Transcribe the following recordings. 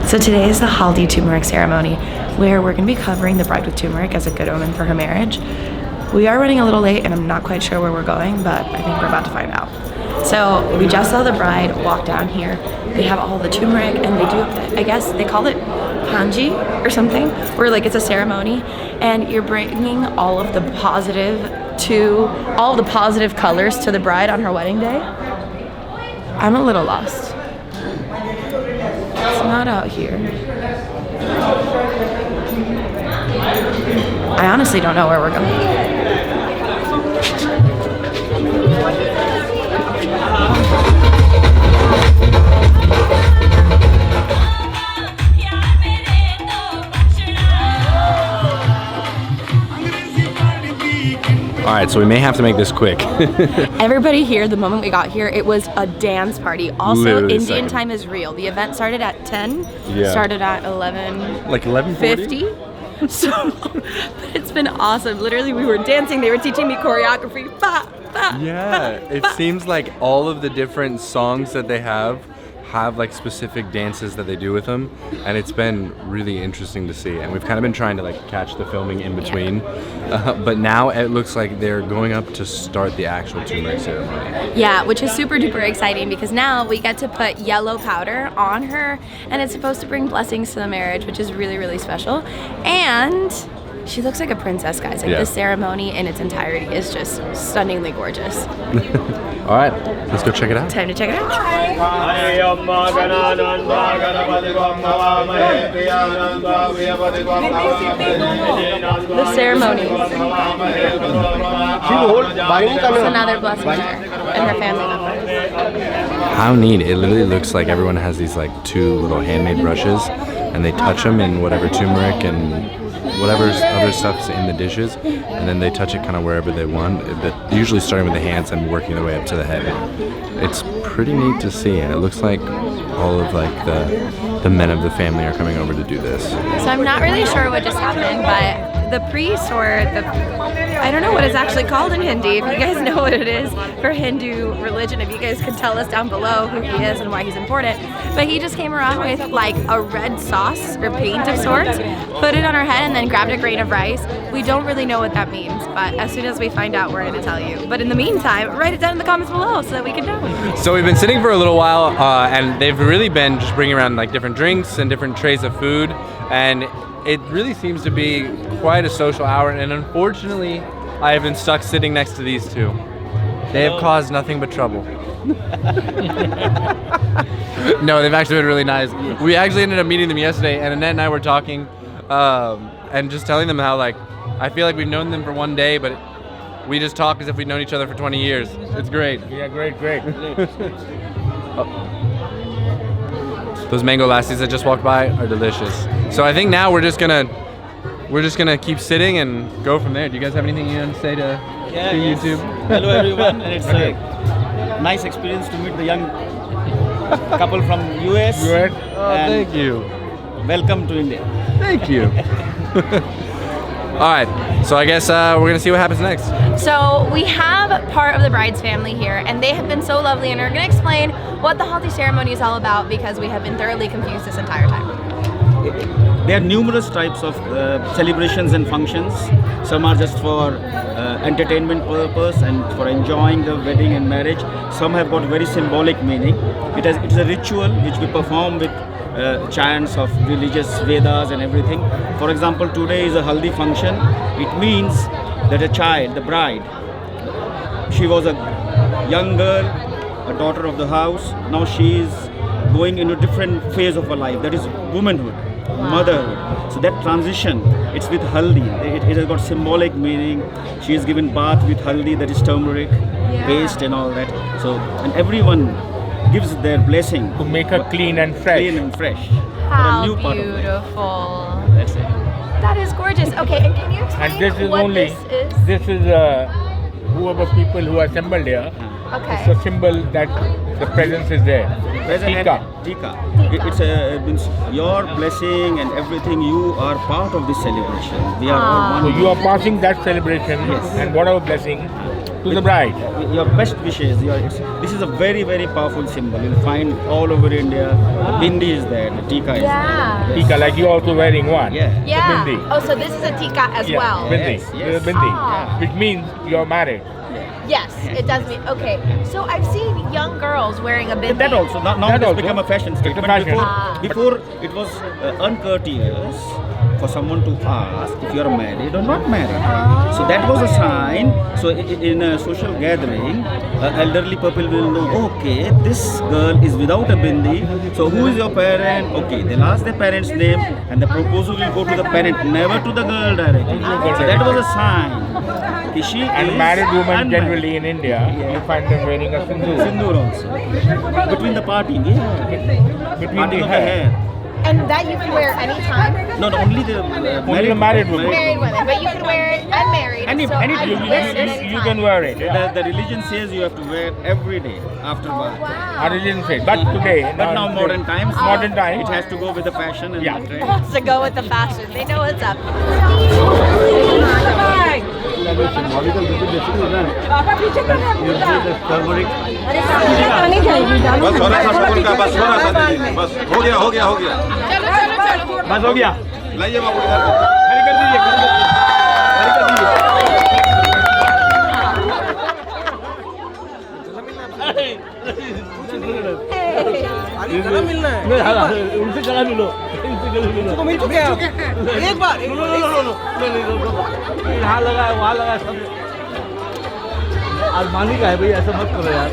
So today is the Haldi Tumeric ceremony, where we're going to be covering the bride with turmeric as a good omen for her marriage. We are running a little late and I'm not quite sure where we're going, but I think we're about to find out. So we just saw the bride walk down here. They have all the turmeric and they do, I guess they call it kanji or something, where like it's a ceremony and you're bringing all of the positive colors to the bride on her wedding day. I'm a little lost. It's not out here. I honestly don't know where we're going. Alright, so we may have to make this quick. Everybody here, the moment we got here, it was a dance party. Also, Literally Indian time is real. The event started at 10, started at 11. Like 11:50? So, but it's been awesome. Literally, we were dancing. They were teaching me choreography. It seems like all of the different songs that they have like specific dances that they do with them, and it's been really interesting to see. And we've kind of been trying to like catch the filming in between, but now it looks like they're going up to start the actual turmeric ceremony. Yeah, which is super duper exciting because now we get to put yellow powder on her, and it's supposed to bring blessings to the marriage, which is really, really special. And she looks like a princess, guys. Like this ceremony in its entirety is just stunningly gorgeous. All right, let's go check it out. Time to check it out. The ceremony. So now they're blessing her and her family members. How neat. It literally looks like everyone has these like two little handmade brushes and they touch them in whatever turmeric and whatever other stuff's in the dishes, and then they touch it kind of wherever they want, but usually starting with the hands and working their way up to the head. It's pretty neat to see, and it looks like all of like the men of the family are coming over to do this. So I'm not really sure what just happened, but the priest or I don't know what it's actually called in Hindi. If you guys know what it is for Hindu religion, if you guys could tell us down below who he is and why he's important. But he just came around with like a red sauce or paint of sorts, put it on her head, and then grabbed a grain of rice. We don't really know what that means, but as soon as we find out, we're going to tell you. But in the meantime, write it down in the comments below so that we can know. So we've been sitting for a little while, and they've really been just bringing around like different drinks and different trays of food, and it really seems to be quite a social hour, and unfortunately, I have been stuck sitting next to these two. They have caused nothing but trouble. No, they've actually been really nice. We actually ended up meeting them yesterday, and Annette and I were talking, and just telling them how like, I feel like we've known them for one day, but we just talk as if we've known each other for 20 years. It's great. Yeah, great. Those mango lassis that just walked by are delicious. So I think now we're just gonna keep sitting and go from there. Do you guys have anything you want to say to YouTube? Hello everyone, and it's a nice experience to meet the young couple from US. Thank you. Welcome to India. Thank you. All right, so I guess we're gonna see what happens next. So we have part of the bride's family here, and they have been so lovely, and are going to explain what the Haldi ceremony is all about because we have been thoroughly confused this entire time. There are numerous types of celebrations and functions. Some are just for entertainment purpose and for enjoying the wedding and marriage. Some have got very symbolic meaning. It is a ritual which we perform with chants of religious Vedas and everything. For example, today is a Haldi function. It means that a child, the bride, she was a young girl, a daughter of the house. Now she is going into a different phase of her life. That is womanhood, motherhood. So that transition, it's with Haldi. It has got symbolic meaning. She is given bath with Haldi, that is turmeric, paste and all that. So, and everyone gives their blessing To make her clean and fresh. How For a new part of life. beautiful. That's it. That is gorgeous. Okay, and can you explain And this is what only, this is? whoever people who are assembled here, Okay. it's a symbol that the presence is there. Tika. Tika. It means your blessing and everything. You are part of this celebration. We are all So one. you are passing that celebration Yes. and whatever blessing to the bride. Your best wishes. This is a very, very powerful symbol. You'll find all over India. The bindi is there, the tika is there. Tika, like you also wearing one. Yeah. Bindi. Oh, so this is a tika as Yeah, well. Bindi. Yes. Bindi. Ah. Which means you're married. Yes, it does mean. Okay, so I've seen young girls wearing a bindi. That also. Now That it has also. become a fashion It's a statement. fashion. Before it was uncourteous for someone to ask if you are married or not married. So that was a sign. So in a social gathering, elderly people will know, okay, this girl is without a bindi. So who is your parent? Okay, they'll ask their parent's name and the proposal will go to the parent, never to the girl directly. So that was a sign. She And is married women unmarried. generally in India, you find them wearing a sindoor. Sindoor also. Between the parting, yeah. Between Parting the of the hair. hair. And that you can wear anytime. No, only the Only the married women. Married women, but you can wear it unmarried. Any- so any- I You, can you, wear it you, anytime. you can wear it. The religion says you have to wear every day after birth. Wow. I didn't say, but today. But now modern times, Modern times. it has to go with the fashion and Yeah. the It trend. has to go with the fashion. They know what's up. बस थोड़ा सा सुकून का बस थोड़ा सा दीजिए बस हो गया हो गया हो गया चलो चलो चलो बस हो गया लाइए बाबू इधर खड़ी कर दीजिए खड़ी कर दीजिए उनसे गला मिलो उनको मिल चुके हैं एक बार यहाँ लगा है वहाँ लगा है सब आजमानी का है भाई ऐसा मत करो यार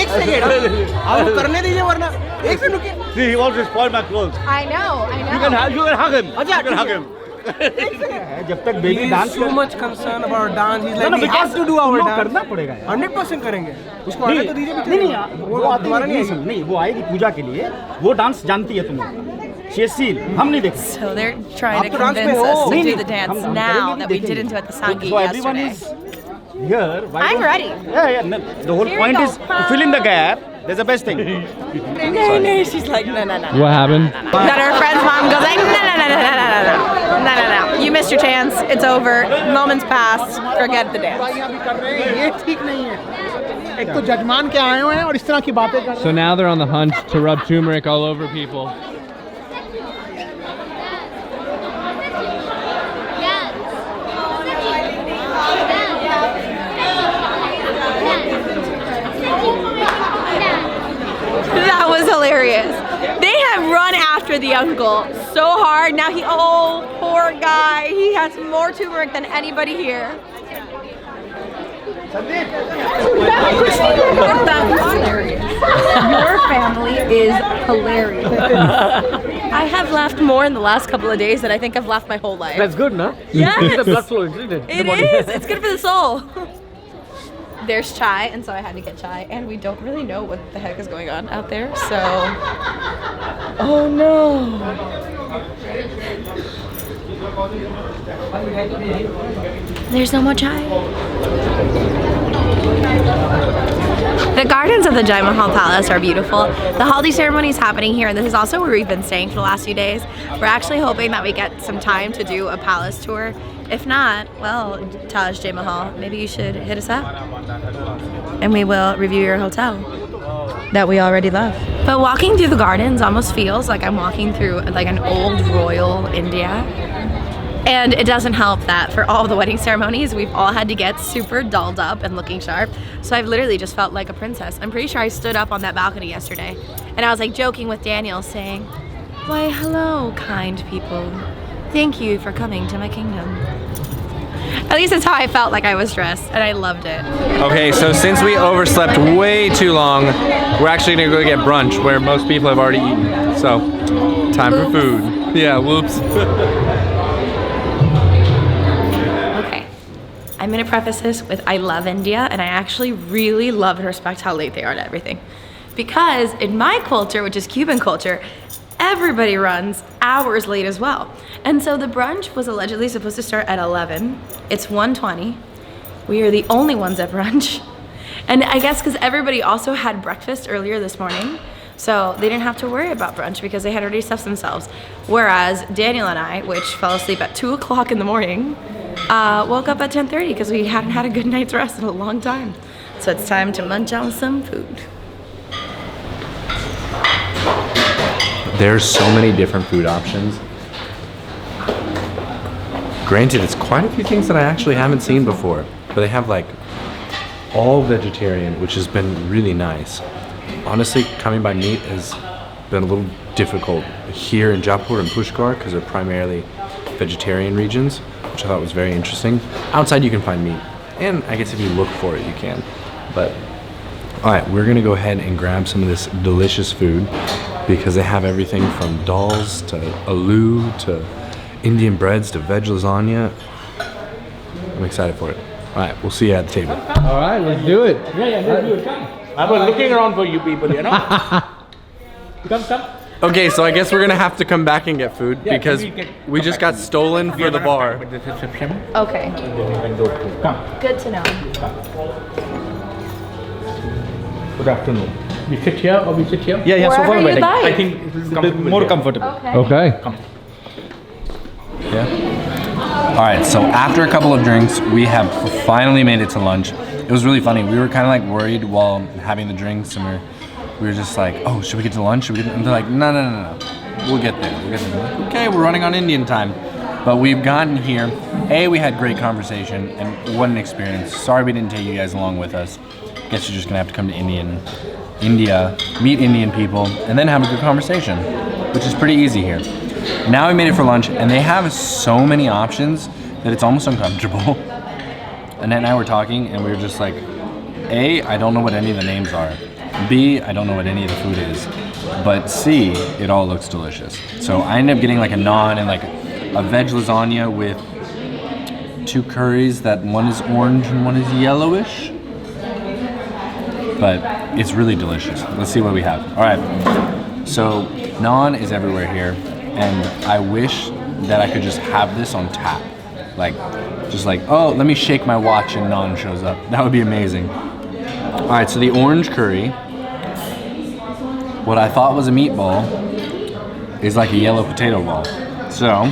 एक सेकंड आप करने दीजिए वरना एक सेकंड रुकिए See, he wants to spoil my clothes. I know, I know. You can hug him. You can hug him. जब तक baby dance so much concerned about dance. He's like, we have to do our dance. करना पड़ेगा 100% करेंगे. उसको आने तो दीजिए नहीं वो दोबारा नहीं आएगी. नहीं वो आएगी पूजा के लिए वो डांस जानती है तुम्हें शेसील हम नहीं देखते So they're trying to After dance convince में us हो. to नहीं, do नहीं, the dance हम now करेंगे, that we देखेंगे. didn't do at the Sangeet So everyone yesterday. is here. Why I'm don't- ready. Yeah. The whole Here we point go. is to fill in the gap. That's the best thing. No, she's like, no. What happened? Then her friend's mom goes like, no. You missed your chance. It's over. Moments passed. Forget the dance. ये ठीक नहीं है. एक तो जजमान के आए हुए हैं और इस तरह की बातें कर रहे हैं. So now they're on the hunt to rub turmeric all over people. That was hilarious. They have run after the uncle so hard. Now oh, poor guy. He has more turmeric than anybody here. Your family is hilarious. I have laughed more in the last couple of days than I think I've laughed my whole life. That's good, no? Yes. The blood flow, isn't it? It is. It's good for the soul. There's chai, and so I had to get chai, and we don't really know what the heck is going on out there, so... Oh no! There's no more chai. The gardens of the Jai Mahal Palace are beautiful. The Haldi ceremony is happening here, and this is also where we've been staying for the last few days. We're actually hoping that we get some time to do a palace tour. If not, well, Taj Jai Mahal, maybe you should hit us up, and we will review your hotel that we already love. But walking through the gardens almost feels like I'm walking through like an old royal India. And it doesn't help that for all the wedding ceremonies, we've all had to get super dolled up and looking sharp. So I've literally just felt like a princess. I'm pretty sure I stood up on that balcony yesterday and I was like joking with Daniel saying, "Why, hello, kind people. Thank you for coming to my kingdom." At least that's how I felt like I was dressed, and I loved it. Okay, so since we overslept way too long, we're actually gonna go get brunch where most people have already eaten. So, time for food. Yeah, whoops. Okay, I'm gonna preface this with I love India, and I actually really love and respect how late they are to everything. Because in my culture, which is Cuban culture, everybody runs hours late as well. And so the brunch was allegedly supposed to start at 11. It's 1:20. We are the only ones at brunch. And I guess because everybody also had breakfast earlier this morning, so they didn't have to worry about brunch because they had already stuffed themselves. Whereas Daniel and I, which fell asleep at 2 o'clock in the morning, Woke up at 10:30 because we hadn't had a good night's rest in a long time. So it's time to munch on some food. There's so many different food options. Granted, it's quite a few things that I actually haven't seen before, but they have like all vegetarian, which has been really nice. Honestly, coming by meat has been a little difficult here in Jaipur and Pushkar because they're primarily vegetarian regions, which I thought was very interesting. Outside you can find meat, and I guess if you look for it you can. But all right, we're gonna go ahead and grab some of this delicious food because they have everything from dals to aloo to Indian breads to veg lasagna. I'm excited for it. All right, we'll see you at the table. All right, let's do it. Yeah, let's do it. Come. I was looking around for you people, you know. Come. Okay, so I guess we're gonna have to come back and get food because we just got stolen for the bar. With the reception. Okay, Come. good to know. Good afternoon. We sit here or we sit here? Yeah, so Wherever far you'd like. I think it will be more comfortable. Okay. Okay. Yeah. All right, so after a couple of drinks, we have finally made it to lunch. It was really funny. We were kind of like worried while having the drinks, and we were just like, oh, should we get to lunch? Should we get? And they're like, no. We'll get there. We're like, okay, we're running on Indian time. But we've gotten here. We had great conversation, and what an experience. Sorry we didn't take you guys along with us. Guess you're just gonna have to come to India, meet Indian people, and then have a good conversation, which is pretty easy here. Now we made it for lunch, and they have so many options that it's almost uncomfortable. Annette and I were talking, and we were just like, A, I don't know what any of the names are. B, I don't know what any of the food is. But C, it all looks delicious. So I ended up getting like a naan and like a veg lasagna with 2 curries that one is orange and one is yellowish. But it's really delicious. Let's see what we have. All right, so naan is everywhere here, and I wish that I could just have this on tap. Just like, oh, let me shake my watch and naan shows up. That would be amazing. All right, so the orange curry, what I thought was a meatball is like a yellow potato ball. So